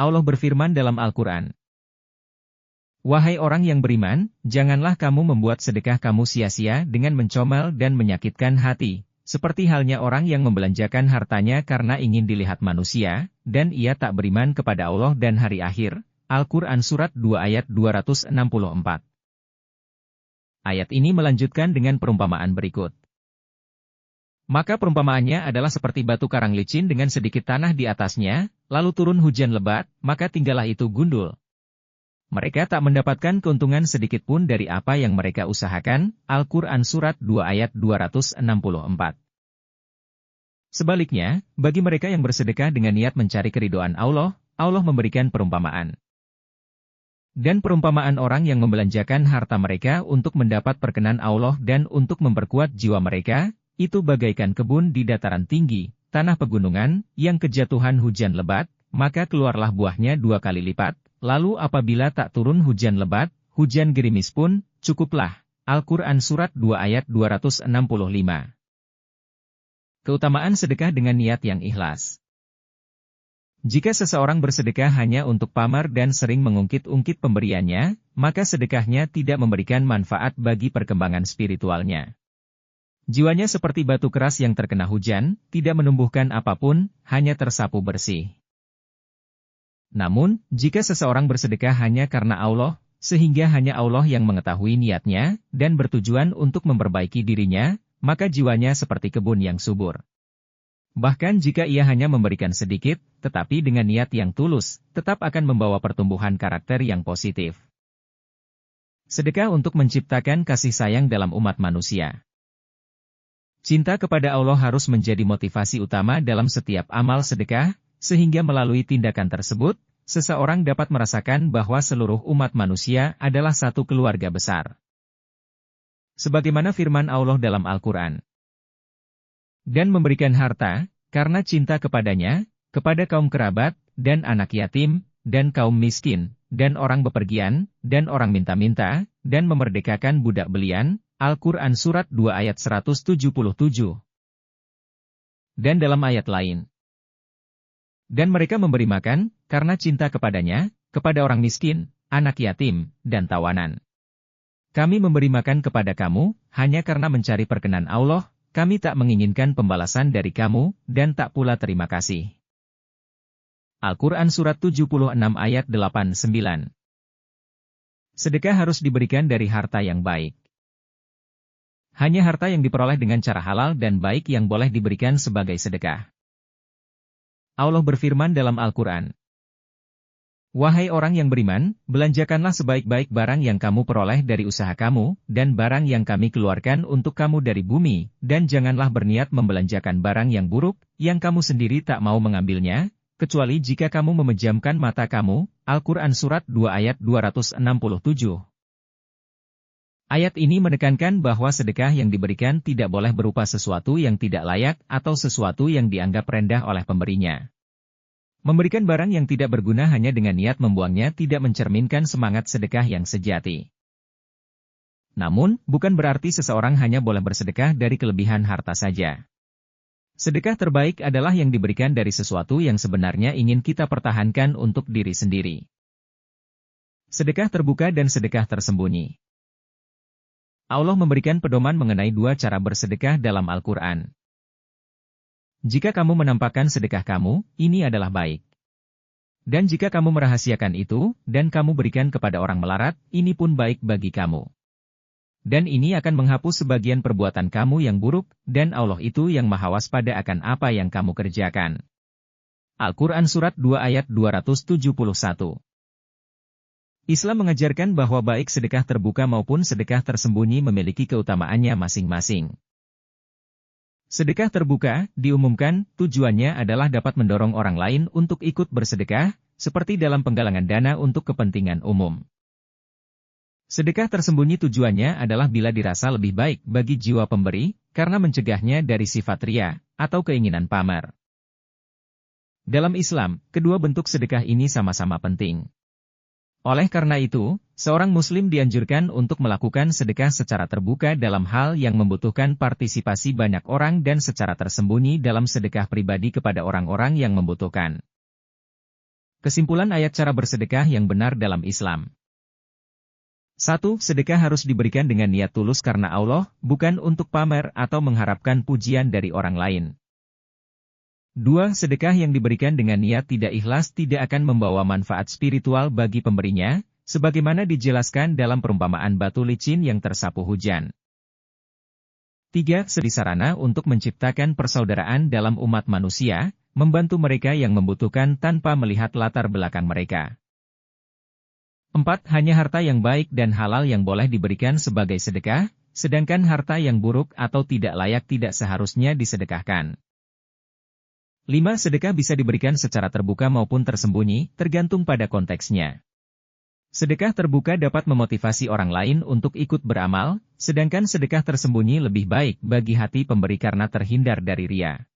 Allah berfirman dalam Al-Quran. Wahai orang yang beriman, janganlah kamu membuat sedekah kamu sia-sia dengan mencomel dan menyakitkan hati, seperti halnya orang yang membelanjakan hartanya karena ingin dilihat manusia, dan ia tak beriman kepada Allah dan hari akhir. Al-Quran Surat 2 ayat 264. Ayat ini melanjutkan dengan perumpamaan berikut. Maka perumpamaannya adalah seperti batu karang licin dengan sedikit tanah di atasnya, lalu turun hujan lebat, maka tinggallah itu gundul. Mereka tak mendapatkan keuntungan sedikit pun dari apa yang mereka usahakan. Al-Quran Surat 2 ayat 264. Sebaliknya, bagi mereka yang bersedekah dengan niat mencari keridhaan Allah, Allah memberikan perumpamaan. Dan perumpamaan orang yang membelanjakan harta mereka untuk mendapat perkenan Allah dan untuk memperkuat jiwa mereka, itu bagaikan kebun di dataran tinggi, tanah pegunungan, yang kejatuhan hujan lebat, maka keluarlah buahnya 2 kali lipat. Lalu apabila tak turun hujan lebat, hujan gerimis pun, cukuplah. Al-Quran Surat 2 ayat 265. Keutamaan sedekah dengan niat yang ikhlas. Jika seseorang bersedekah hanya untuk pamar dan sering mengungkit-ungkit pemberiannya, maka sedekahnya tidak memberikan manfaat bagi perkembangan spiritualnya. Jiwanya seperti batu keras yang terkena hujan, tidak menumbuhkan apapun, hanya tersapu bersih. Namun, jika seseorang bersedekah hanya karena Allah, sehingga hanya Allah yang mengetahui niatnya, dan bertujuan untuk memperbaiki dirinya, maka jiwanya seperti kebun yang subur. Bahkan jika ia hanya memberikan sedikit, tetapi dengan niat yang tulus, tetap akan membawa pertumbuhan karakter yang positif. Sedekah untuk menciptakan kasih sayang dalam umat manusia. Cinta kepada Allah harus menjadi motivasi utama dalam setiap amal sedekah, sehingga melalui tindakan tersebut, seseorang dapat merasakan bahwa seluruh umat manusia adalah satu keluarga besar. Sebagaimana firman Allah dalam Al-Quran. Dan memberikan harta, karena cinta kepadanya, kepada kaum kerabat, dan anak yatim, dan kaum miskin, dan orang bepergian, dan orang minta-minta, dan memerdekakan budak belian. Al-Quran Surat 2 ayat 177. Dan dalam ayat lain. Dan mereka memberi makan, karena cinta kepadanya, kepada orang miskin, anak yatim, dan tawanan. Kami memberi makan kepada kamu, hanya karena mencari perkenan Allah, kami tak menginginkan pembalasan dari kamu, dan tak pula terima kasih. Al-Quran Surat 76 ayat 8-9. Sedekah harus diberikan dari harta yang baik. Hanya harta yang diperoleh dengan cara halal dan baik yang boleh diberikan sebagai sedekah. Allah berfirman dalam Al-Quran. Wahai orang yang beriman, belanjakanlah sebaik-baik barang yang kamu peroleh dari usaha kamu, dan barang yang kami keluarkan untuk kamu dari bumi, dan janganlah berniat membelanjakan barang yang buruk, yang kamu sendiri tak mau mengambilnya, kecuali jika kamu memejamkan mata kamu. Al-Quran Surat 2 ayat 267. Ayat ini menekankan bahwa sedekah yang diberikan tidak boleh berupa sesuatu yang tidak layak atau sesuatu yang dianggap rendah oleh pemberinya. Memberikan barang yang tidak berguna hanya dengan niat membuangnya tidak mencerminkan semangat sedekah yang sejati. Namun, bukan berarti seseorang hanya boleh bersedekah dari kelebihan harta saja. Sedekah terbaik adalah yang diberikan dari sesuatu yang sebenarnya ingin kita pertahankan untuk diri sendiri. Sedekah terbuka dan sedekah tersembunyi. Allah memberikan pedoman mengenai 2 cara bersedekah dalam Al-Quran. Jika kamu menampakkan sedekah kamu, ini adalah baik. Dan jika kamu merahasiakan itu, dan kamu berikan kepada orang melarat, ini pun baik bagi kamu. Dan ini akan menghapus sebagian perbuatan kamu yang buruk, dan Allah itu yang maha waspada akan apa yang kamu kerjakan. Al-Quran Surat 2 ayat 271. Islam mengajarkan bahwa baik sedekah terbuka maupun sedekah tersembunyi memiliki keutamaannya masing-masing. Sedekah terbuka, diumumkan, tujuannya adalah dapat mendorong orang lain untuk ikut bersedekah, seperti dalam penggalangan dana untuk kepentingan umum. Sedekah tersembunyi tujuannya adalah bila dirasa lebih baik bagi jiwa pemberi, karena mencegahnya dari sifat ria, atau keinginan pamer. Dalam Islam, kedua bentuk sedekah ini sama-sama penting. Oleh karena itu, seorang muslim dianjurkan untuk melakukan sedekah secara terbuka dalam hal yang membutuhkan partisipasi banyak orang dan secara tersembunyi dalam sedekah pribadi kepada orang-orang yang membutuhkan. Kesimpulan ayat cara bersedekah yang benar dalam Islam. 1. Sedekah harus diberikan dengan niat tulus karena Allah, bukan untuk pamer atau mengharapkan pujian dari orang lain. 2. Sedekah yang diberikan dengan niat tidak ikhlas tidak akan membawa manfaat spiritual bagi pemberinya, sebagaimana dijelaskan dalam perumpamaan batu licin yang tersapu hujan. 3. Sarana untuk menciptakan persaudaraan dalam umat manusia, membantu mereka yang membutuhkan tanpa melihat latar belakang mereka. 4. Hanya harta yang baik dan halal yang boleh diberikan sebagai sedekah, sedangkan harta yang buruk atau tidak layak tidak seharusnya disedekahkan. 5. Sedekah bisa diberikan secara terbuka maupun tersembunyi, tergantung pada konteksnya. Sedekah terbuka dapat memotivasi orang lain untuk ikut beramal, sedangkan sedekah tersembunyi lebih baik bagi hati pemberi karena terhindar dari ria.